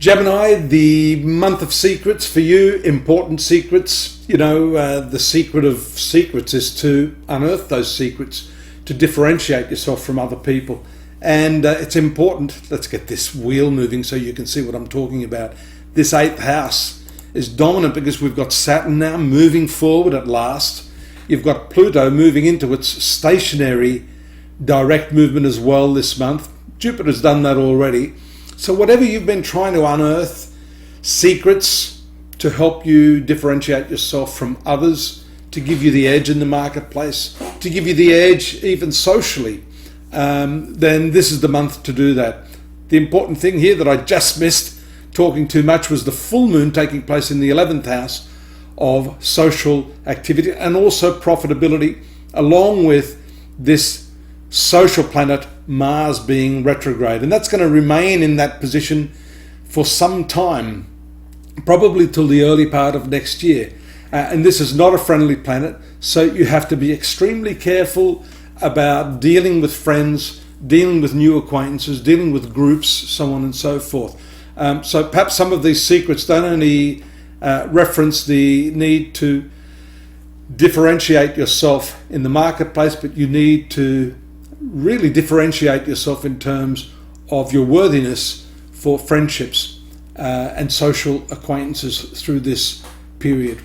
Gemini, the month of secrets for you, important secrets. You know, the secret of secrets is to unearth those secrets, to differentiate yourself from other people. And it's important. Let's get this wheel moving so you can see what I'm talking about. This 8th house is dominant because we've got Saturn now moving forward at last. You've got Pluto moving into its stationary direct movement as well this month. Jupiter's done that already. So whatever you've been trying to unearth, secrets to help you differentiate yourself from others, to give you the edge in the marketplace, to give you the edge even socially, then this is the month to do that. The important thing here that I just missed talking too much was the full moon taking place in the 11th house of social activity and also profitability, along with this social planet Mars being retrograde. And that's going to remain in that position for some time, probably till the early part of next year. And this is not a friendly planet, so you have to be extremely careful about dealing with friends, dealing with new acquaintances, dealing with groups, so on and so forth. So perhaps some of these secrets don't only reference the need to differentiate yourself in the marketplace, but you need to really differentiate yourself in terms of your worthiness for friendships and social acquaintances through this period.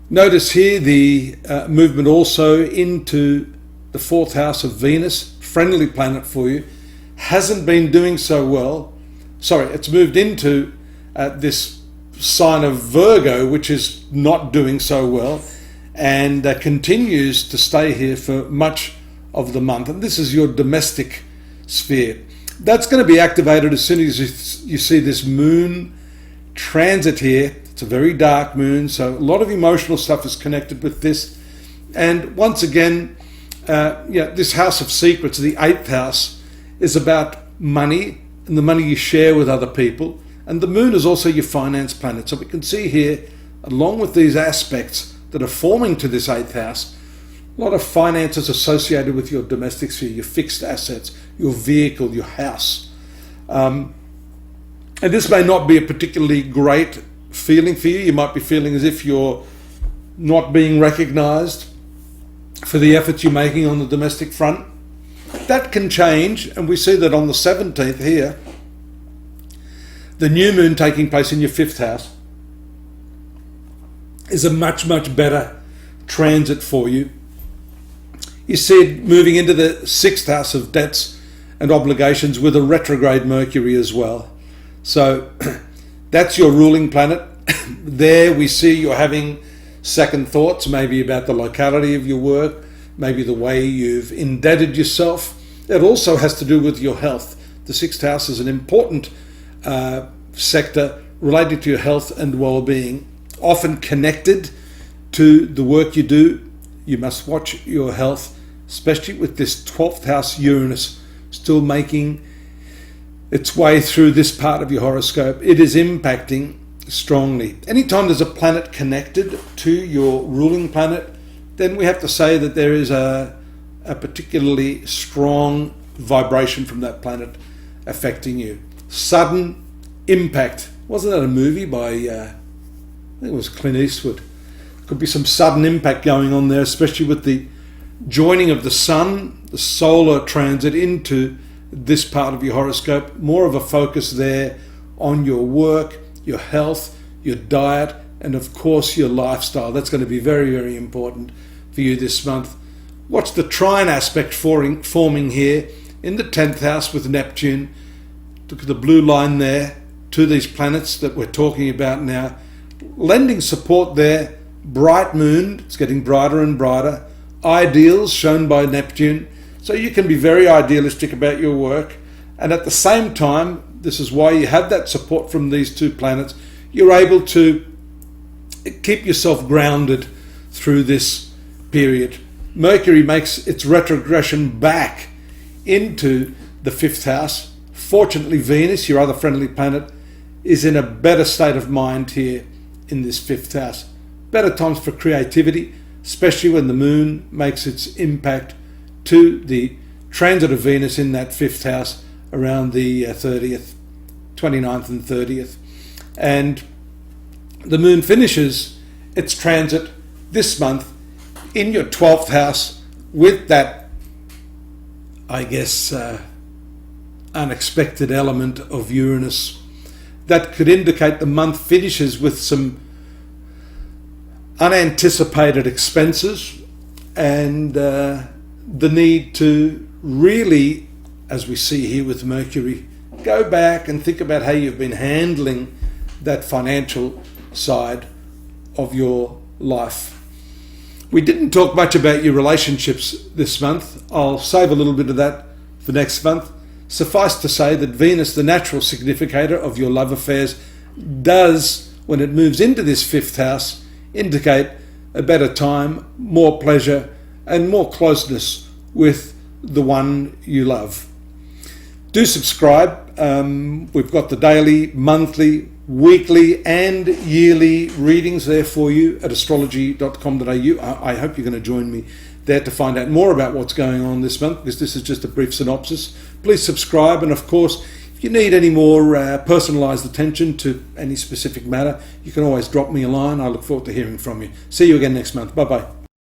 Notice here the movement also into the 4th house of Venus, friendly planet for you, hasn't been doing so well. Sorry, it's moved into this sign of Virgo, which is not doing so well, and continues to stay here for much of the month. And this is your domestic sphere. That's going to be activated as soon as you see this moon transit here. It's a very dark moon, so a lot of emotional stuff is connected with this. And once again, this house of secrets, the 8th house, is about money and the money you share with other people. And the moon is also your finance planet. So we can see here, along with these aspects that are forming to this 8th house, a lot of finances associated with your domestic sphere, your fixed assets, your vehicle, your house. And this may not be a particularly great feeling for you. You might be feeling as if you're not being recognized for the efforts you're making on the domestic front. That can change, and we see that on the 17th here, the new moon taking place in your 5th house is a much, much better transit for you. You see it moving into the 6th house of debts and obligations with a retrograde Mercury as well. So that's your ruling planet. There we see you're having second thoughts, maybe about the locality of your work, maybe the way you've indebted yourself. It also has to do with your health. The 6th house is an important sector related to your health and well-being, often connected to the work you do. You must watch your health, especially with this 12th house Uranus still making its way through this part of your horoscope. It is impacting strongly. Anytime there's a planet connected to your ruling planet, then we have to say that there is a particularly strong vibration from that planet affecting you. Sudden impact. Wasn't that a movie by, I think it was Clint Eastwood. Could be some sudden impact going on there, especially with the joining of the sun, the solar transit into this part of your horoscope. More of a focus there on your work, your health, your diet, and of course your lifestyle. That's going to be very, very important for you this month. Watch the trine aspect forming here in the 10th house with Neptune. Look at the blue line there to these planets that we're talking about now. Lending support there. Bright moon, it's getting brighter and brighter. Ideals shown by Neptune. So you can be very idealistic about your work. And at the same time, this is why you have that support from these two planets. You're able to keep yourself grounded through this period. Mercury makes its retrogression back into the 5th house. Fortunately, Venus, your other friendly planet, is in a better state of mind here in this 5th house. Better times for creativity, especially when the moon makes its impact to the transit of Venus in that 5th house around the 30th 29th and 30th. And the moon finishes its transit this month in your 12th house with that, I guess, unexpected element of Uranus. That could indicate the month finishes with some unanticipated expenses and the need to really, as we see here with Mercury, go back and think about how you've been handling that financial side of your life. We didn't talk much about your relationships this month. I'll save a little bit of that for next month. Suffice to say that Venus, the natural significator of your love affairs, does, when it moves into this 5th house, indicate a better time, more pleasure, and more closeness with the one you love. Do subscribe. We've got the daily, monthly, weekly and yearly readings there for you at astrology.com.au. I hope you're going to join me there to find out more about what's going on this month, because this is just a brief synopsis. Please subscribe, and of course, if you need any more personalised attention to any specific matter, you can always drop me a line. I look forward to hearing from you. See you again next month. Bye-bye.